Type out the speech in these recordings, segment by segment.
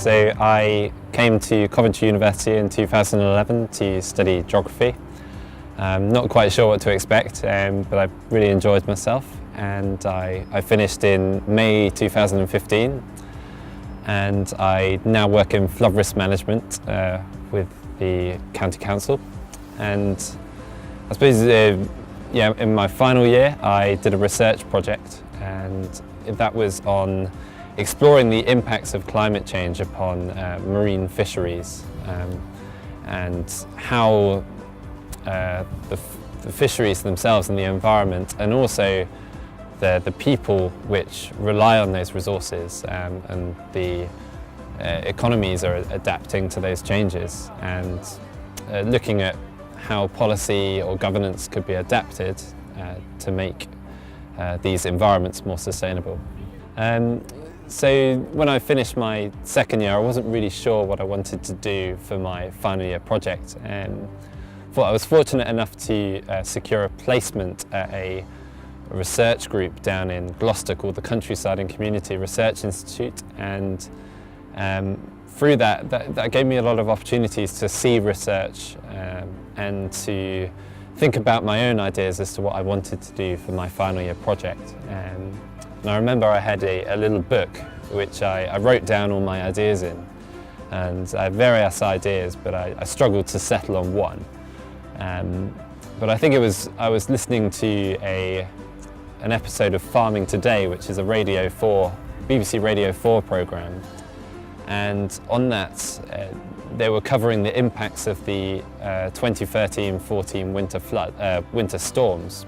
So I came to Coventry University in 2011 to study geography. Not quite sure what to expect, but I really enjoyed myself, and I finished in May 2015, and I now work in flood risk management with the County Council. And I suppose in my final year I did a research project, and that was on exploring the impacts of climate change upon marine fisheries, and how the fisheries themselves and the environment, and also the people which rely on those resources, and the economies are adapting to those changes, and looking at how policy or governance could be adapted to make these environments more sustainable. So when I finished my second year, I wasn't really sure what I wanted to do for my final year project. But I was fortunate enough to secure a placement at a research group down in Gloucester called the Countryside and Community Research Institute, and through that gave me a lot of opportunities to see research and to think about my own ideas as to what I wanted to do for my final year project. And I remember I had a little book which I wrote down all my ideas in, and I had various ideas, but I struggled to settle on one. But I think I was listening to an episode of Farming Today, which is a BBC Radio 4 programme, and on that they were covering the impacts of the 2013-14 winter storms.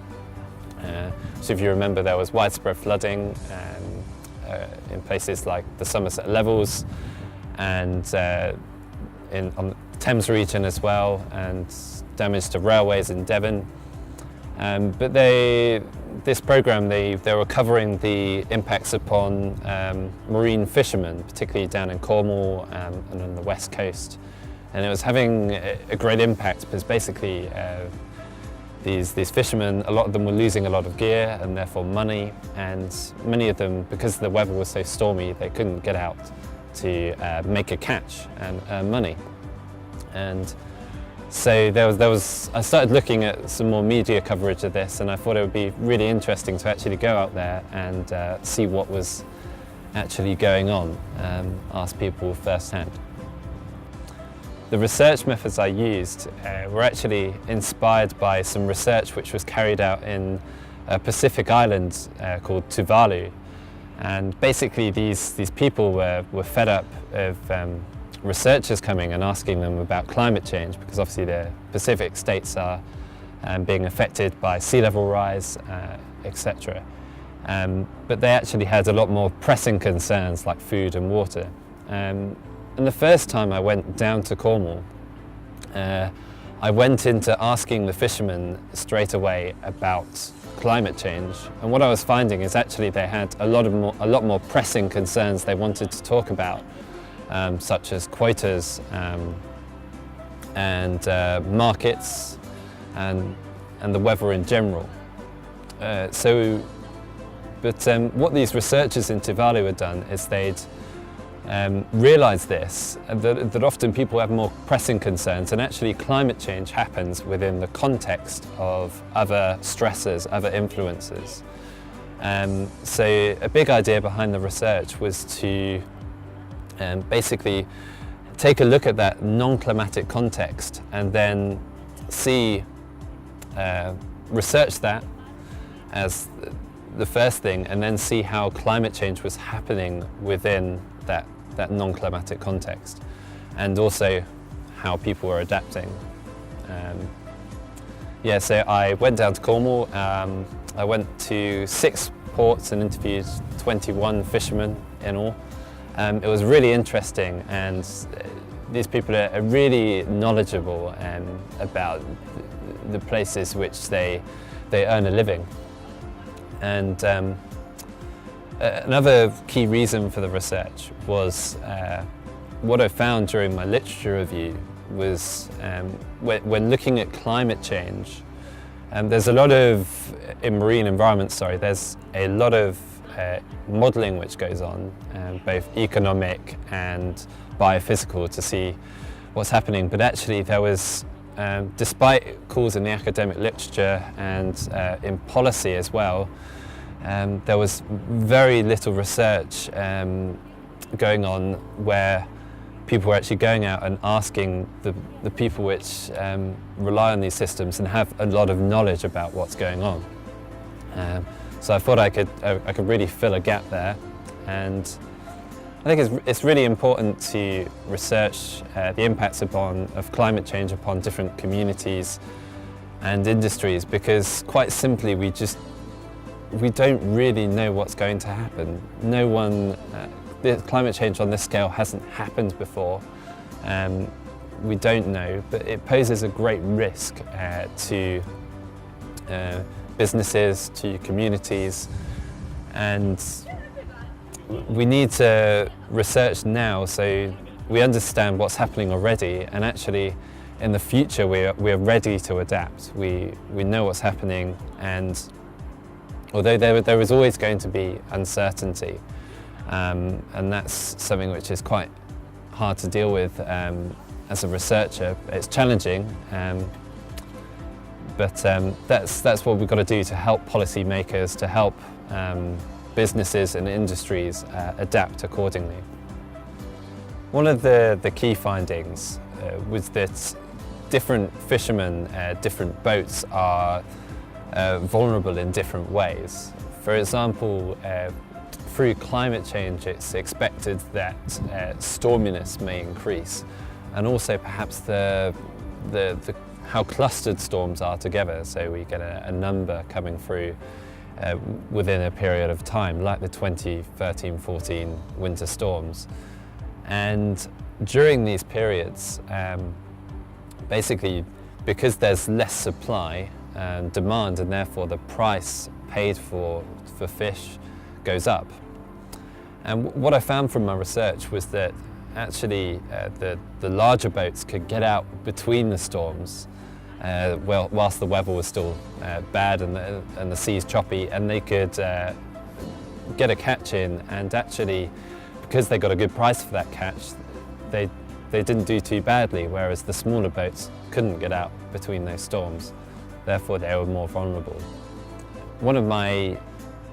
So if you remember, there was widespread flooding in places like the Somerset Levels, and on the Thames region as well, and damage to railways in Devon. But this programme, they were covering the impacts upon marine fishermen, particularly down in Cornwall and on the west coast. And it was having a great impact because basically these fishermen, a lot of them were losing a lot of gear and therefore money, and many of them, because the weather was so stormy, they couldn't get out to make a catch and earn money. And so I started looking at some more media coverage of this, and I thought it would be really interesting to actually go out there and see what was actually going on, ask people firsthand. The research methods I used were actually inspired by some research which was carried out in a Pacific island called Tuvalu. And basically these people were fed up of researchers coming and asking them about climate change, because obviously the Pacific states are being affected by sea level rise, etc. But they actually had a lot more pressing concerns like food and water. And the first time I went down to Cornwall, I went into asking the fishermen straight away about climate change, and what I was finding is actually they had a lot more pressing concerns they wanted to talk about, such as quotas and markets and the weather in general. But what these researchers in Tuvalu had done is they'd realised this, that often people have more pressing concerns, and actually climate change happens within the context of other stressors, other influences. So a big idea behind the research was to basically take a look at that non-climatic context and then research that as the first thing, and then see how climate change was happening within that non-climatic context, and also how people were adapting. So I went down to Cornwall. I went to 6 ports and interviewed 21 fishermen in all. It was really interesting, and these people are really knowledgeable about the places which they earn a living. And another key reason for the research was what I found during my literature review was when looking at climate change, there's a lot of, in marine environments, there's a lot of modelling which goes on, both economic and biophysical, to see what's happening. But actually there was, despite calls in the academic literature and in policy as well, there was very little research going on where people were actually going out and asking the people which rely on these systems and have a lot of knowledge about what's going on. So I thought I could really fill a gap there, and I think it's really important to research the impacts of climate change upon different communities and industries, because quite simply we don't really know what's going to happen. The climate change on this scale hasn't happened before. We don't know, but it poses a great risk to businesses, to communities, and we need to research now so we understand what's happening already, and actually in the future we're ready to adapt. We know what's happening, and although there is always going to be uncertainty, and that's something which is quite hard to deal with as a researcher. It's challenging, but that's what we've got to do to help policymakers, to help businesses and industries adapt accordingly. One of the key findings was that different fishermen, different boats are vulnerable in different ways. For example, through climate change, it's expected that storminess may increase, and also perhaps how clustered storms are together. So we get a number coming through within a period of time, like the 2013-14 winter storms. And during these periods, basically, because there's less supply and demand, and therefore the price paid for fish goes up. And what I found from my research was that actually the larger boats could get out between the storms whilst the weather was still bad and the seas choppy, and they could get a catch in, and actually, because they got a good price for that catch, they didn't do too badly, whereas the smaller boats couldn't get out between those storms. Therefore, they were more vulnerable. One of my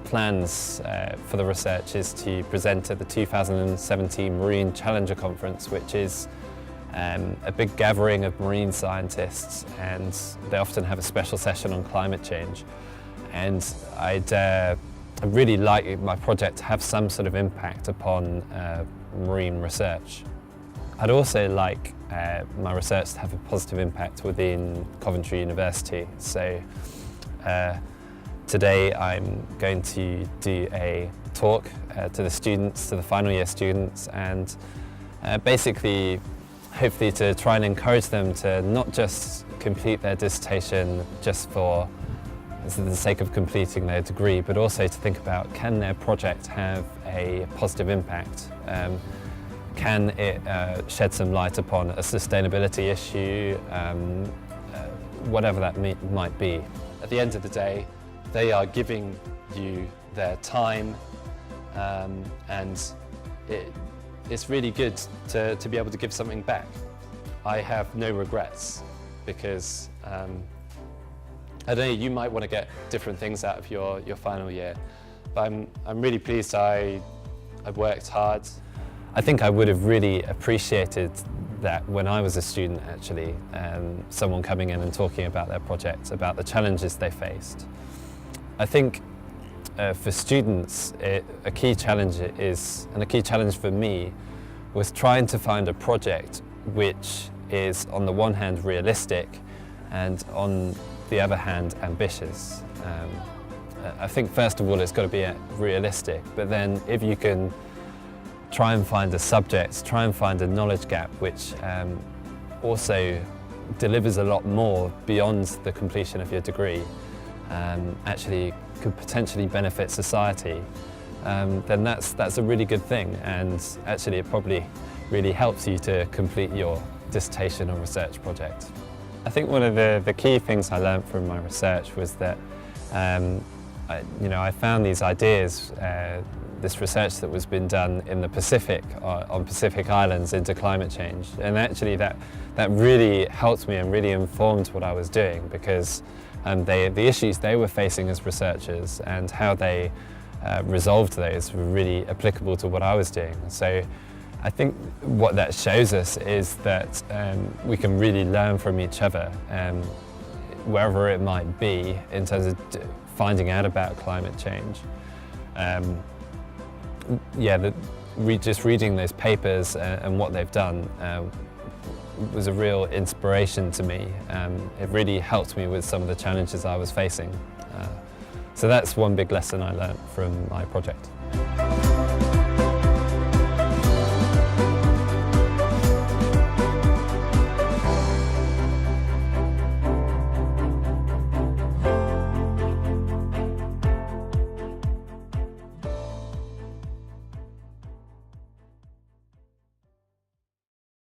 plans for the research is to present at the 2017 Marine Challenger Conference, which is a big gathering of marine scientists, and they often have a special session on climate change. And I'd really like my project to have some sort of impact upon marine research. I'd also like my research to have a positive impact within Coventry University. So today I'm going to do a talk to the students, to the final year students, and basically hopefully to try and encourage them to not just complete their dissertation just for the sake of completing their degree, but also to think about, can their project have a positive impact? Can it shed some light upon a sustainability issue, whatever that might be? At the end of the day, they are giving you their time, and it's really good to be able to give something back. I have no regrets, because I don't know, you might want to get different things out of your final year, but I'm really pleased I've worked hard. I think I would have really appreciated that when I was a student, actually, someone coming in and talking about their project, about the challenges they faced. I think for students, a key challenge and a key challenge for me was trying to find a project which is, on the one hand, realistic, and on the other hand, ambitious. I think first of all it's got to be realistic, but then if you can try and find a subject, try and find a knowledge gap which also delivers a lot more beyond the completion of your degree, actually could potentially benefit society, then that's a really good thing, and actually it probably really helps you to complete your dissertation or research project. I think one of the key things I learned from my research was that I found these ideas, this research that was being done in the Pacific, on Pacific Islands into climate change, and actually that really helped me and really informed what I was doing, because the issues they were facing as researchers and how they resolved those were really applicable to what I was doing. So I think what that shows us is that we can really learn from each other, wherever it might be, in terms of finding out about climate change. Just reading those papers and what they've done was a real inspiration to me. It really helped me with some of the challenges I was facing. So that's one big lesson I learned from my project.